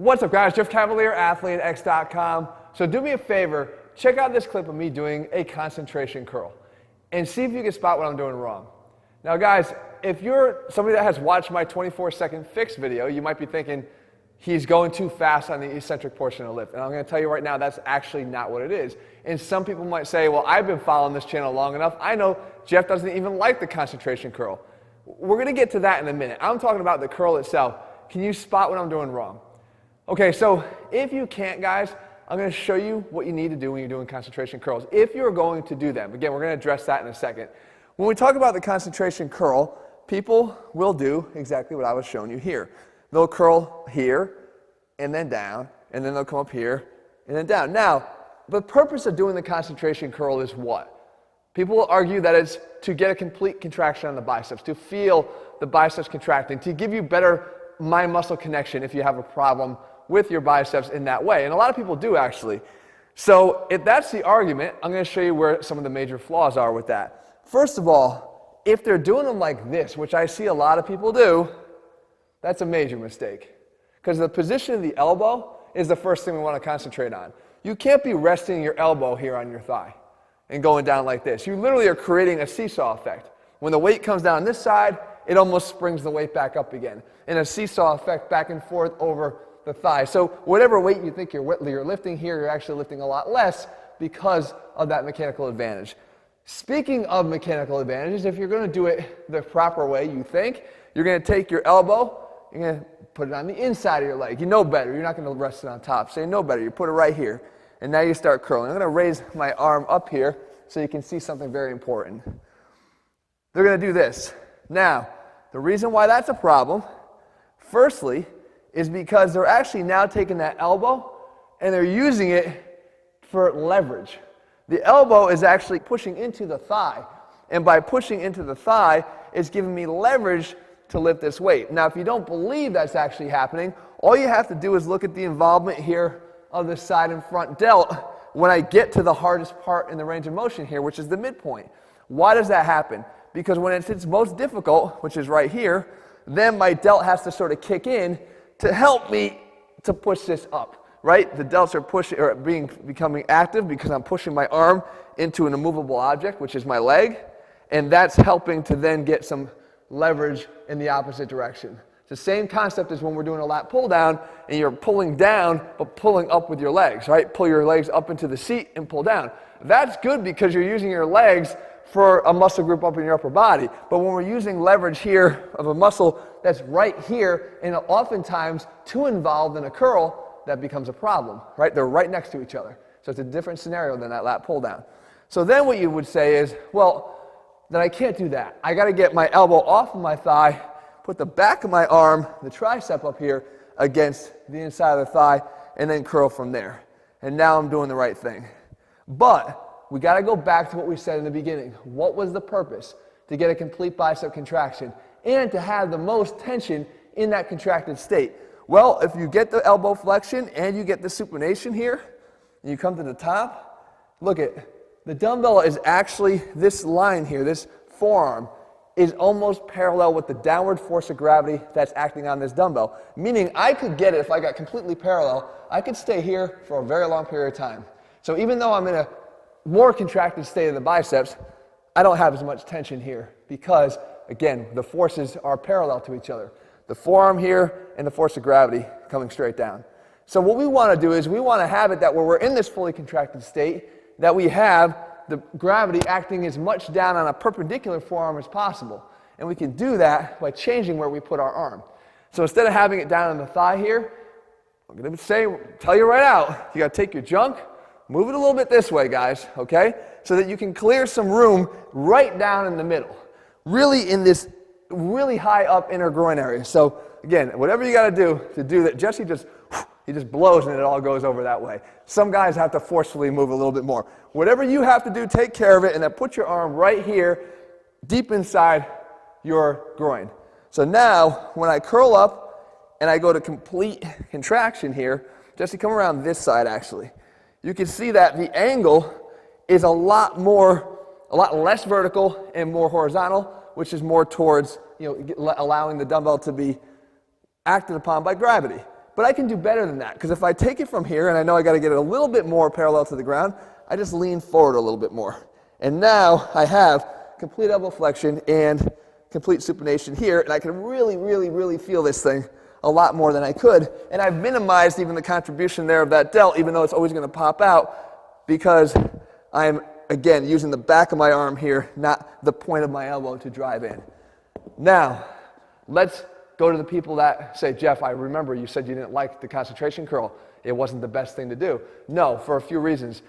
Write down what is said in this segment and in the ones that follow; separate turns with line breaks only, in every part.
What's up, guys? Jeff Cavalier, ATHLEAN-X.com. So do me a favor, check out this clip of me doing a concentration curl and see if you can spot what I'm doing wrong. Now, guys, if you're somebody that has watched my 24-second fix video, you might be thinking he's going too fast on the eccentric portion of the lift. And I'm going to tell you right now, that's actually not what it is. And some people might say, well, I've been following this channel long enough. I know Jeff doesn't even like the concentration curl. We're going to get to that in a minute. I'm talking about the curl itself. Can you spot what I'm doing wrong? Okay, so if you can't, guys, I'm going to show you what you need to do when you're doing concentration curls, if you're going to do them. Again, we're going to address that in a second. When we talk about the concentration curl, people will do exactly what I was showing you here. They'll curl here, and then down, and then they'll come up here, and then down. Now, the purpose of doing the concentration curl is what? People will argue that it's to get a complete contraction on the biceps, to feel the biceps contracting, to give you better mind-muscle connection if you have a problem with your biceps in that way. And a lot of people do, actually. So if that's the argument, I'm going to show you where some of the major flaws are with that. First of all, if they're doing them like this, which I see a lot of people do, that's a major mistake. Because the position of the elbow is the first thing we want to concentrate on. You can't be resting your elbow here on your thigh and going down like this. You literally are creating a seesaw effect. When the weight comes down this side, it almost springs the weight back up again. And a seesaw effect back and forth over the thigh. So whatever weight you think you're lifting here, you're actually lifting a lot less because of that mechanical advantage. Speaking of mechanical advantages, if you're going to do it the proper way you think, you're going to take your elbow, you're going to put it on the inside of your leg. You know better. You're not going to rest it on top. So you know better. You put it right here. And now you start curling. I'm going to raise my arm up here so you can see something very important. They're going to do this. Now, the reason why that's a problem, firstly, is because they're actually now taking that elbow and they're using it for leverage. The elbow is actually pushing into the thigh. And by pushing into the thigh, it's giving me leverage to lift this weight. Now, if you don't believe that's actually happening, all you have to do is look at the involvement here of the side and front delt when I get to the hardest part in the range of motion here, which is the midpoint. Why does that happen? Because when it's its most difficult, which is right here, then my delt has to sort of kick in to help me to push this up, right? The delts are becoming active because I'm pushing my arm into an immovable object, which is my leg, and that's helping to then get some leverage in the opposite direction. It's the same concept as when we're doing a lat pull down and you're pulling down but pulling up with your legs, right? Pull your legs up into the seat and pull down. That's good because you're using your legs for a muscle group up in your upper body. But when we're using leverage here of a muscle that's right here and oftentimes too involved in a curl, that becomes a problem, right? They're right next to each other. So it's a different scenario than that lat pull down. So then what you would say is, well, then I can't do that. I got to get my elbow off of my thigh, put the back of my arm, the tricep up here against the inside of the thigh, and then curl from there. And now I'm doing the right thing. But we got to go back to what we said in the beginning. What was the purpose? To get a complete bicep contraction and to have the most tension in that contracted state. Well, if you get the elbow flexion and you get the supination here, and you come to the top, look at the dumbbell is actually this line here, this forearm is almost parallel with the downward force of gravity that's acting on this dumbbell. Meaning I could get it, if I got completely parallel, I could stay here for a very long period of time. So even though I'm in a more contracted state of the biceps, I don't have as much tension here because, again, the forces are parallel to each other. The forearm here and the force of gravity coming straight down. So what we want to do is we want to have it that when we're in this fully contracted state, that we have the gravity acting as much down on a perpendicular forearm as possible. And we can do that by changing where we put our arm. So instead of having it down on the thigh here, I'm going to tell you right out, you got to take your junk, move it a little bit this way, guys, okay? So that you can clear some room right down in the middle. Really in this really high up inner groin area. So again, whatever you got to do that, Jesse he just blows and it all goes over that way. Some guys have to forcefully move a little bit more. Whatever you have to do, take care of it, and then put your arm right here, deep inside your groin. So now, when I curl up and I go to complete contraction here, Jesse, come around this side actually. You can see that the angle is a lot less vertical and more horizontal, which is more towards allowing the dumbbell to be acted upon by gravity. but I can do better than that, because if I take it from here, and I know I got to get it a little bit more parallel to the ground, I just lean forward a little bit more. And now I have complete elbow flexion and complete supination here, and I can really, really, really feel this thing a lot more than I could. And I've minimized even the contribution there of that delt, even though it's always going to pop out, because I'm, again, using the back of my arm here, not the point of my elbow to drive in. Now, let's go to the people that say, Jeff, I remember you said you didn't like the concentration curl. It wasn't the best thing to do. No, for a few reasons.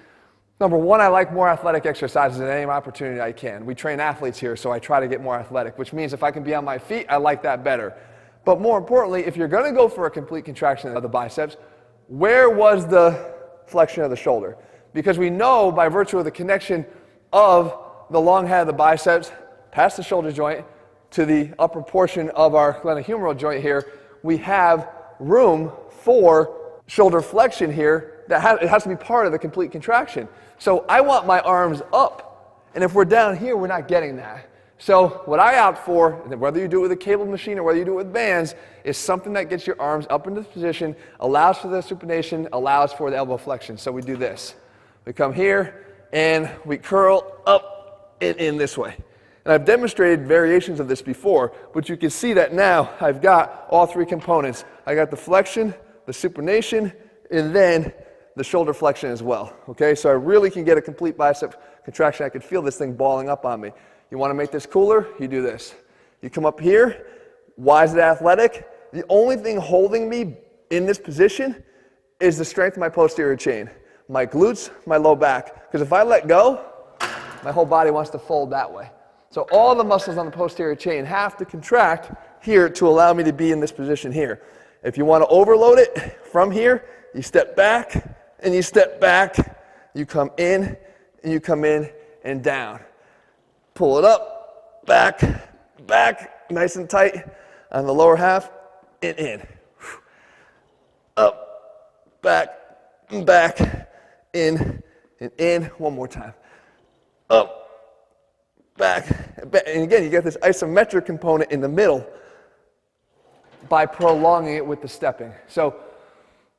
Number one, I like more athletic exercises at any opportunity I can. We train athletes here, so I try to get more athletic, which means if I can be on my feet, I like that better. But more importantly, if you're going to go for a complete contraction of the biceps, where was the flexion of the shoulder? Because we know by virtue of the connection of the long head of the biceps past the shoulder joint to the upper portion of our glenohumeral joint here, we have room for shoulder flexion here that it has to be part of the complete contraction. So I want my arms up, and if we're down here, we're not getting that. So what I opt for, whether you do it with a cable machine or whether you do it with bands, is something that gets your arms up into this position, allows for the supination, allows for the elbow flexion. So we do this. We come here, and we curl up and in this way. And I've demonstrated variations of this before, but you can see that now I've got all three components. I got the flexion, the supination, and then the shoulder flexion as well. Okay, so I really can get a complete bicep contraction. I can feel this thing balling up on me. You want to make this cooler? You do this. You come up here. Why is it athletic? The only thing holding me in this position is the strength of my posterior chain, my glutes, my low back. Because if I let go, my whole body wants to fold that way. So all the muscles on the posterior chain have to contract here to allow me to be in this position here. If you want to overload it from here, you step back and you step back. You come in and you come in and down. Pull it up, back, back, nice and tight on the lower half, and in. Up, back, back, in, and in. One more time. Up, back, and again, you get this isometric component in the middle by prolonging it with the stepping. So,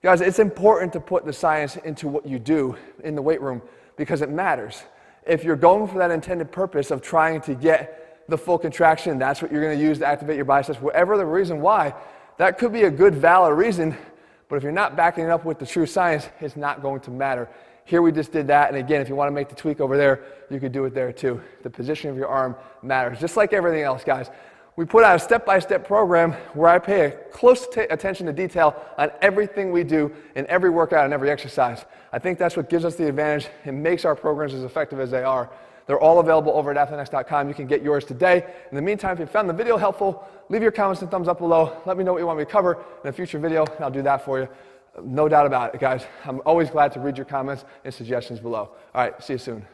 guys, it's important to put the science into what you do in the weight room because it matters. If you're going for that intended purpose of trying to get the full contraction, that's what you're going to use to activate your biceps, whatever the reason why, that could be a good, valid reason, but if you're not backing it up with the true science, it's not going to matter. Here we just did that, and again, if you want to make the tweak over there, you could do it there too. The position of your arm matters, just like everything else, guys. We put out a step-by-step program where I pay a close attention to detail on everything we do in every workout and every exercise. I think that's what gives us the advantage and makes our programs as effective as they are. They're all available over at ATHLEAN-X.com. You can get yours today. In the meantime, if you found the video helpful, leave your comments and thumbs up below. Let me know what you want me to cover in a future video, and I'll do that for you. No doubt about it, guys. I'm always glad to read your comments and suggestions below. All right, see you soon.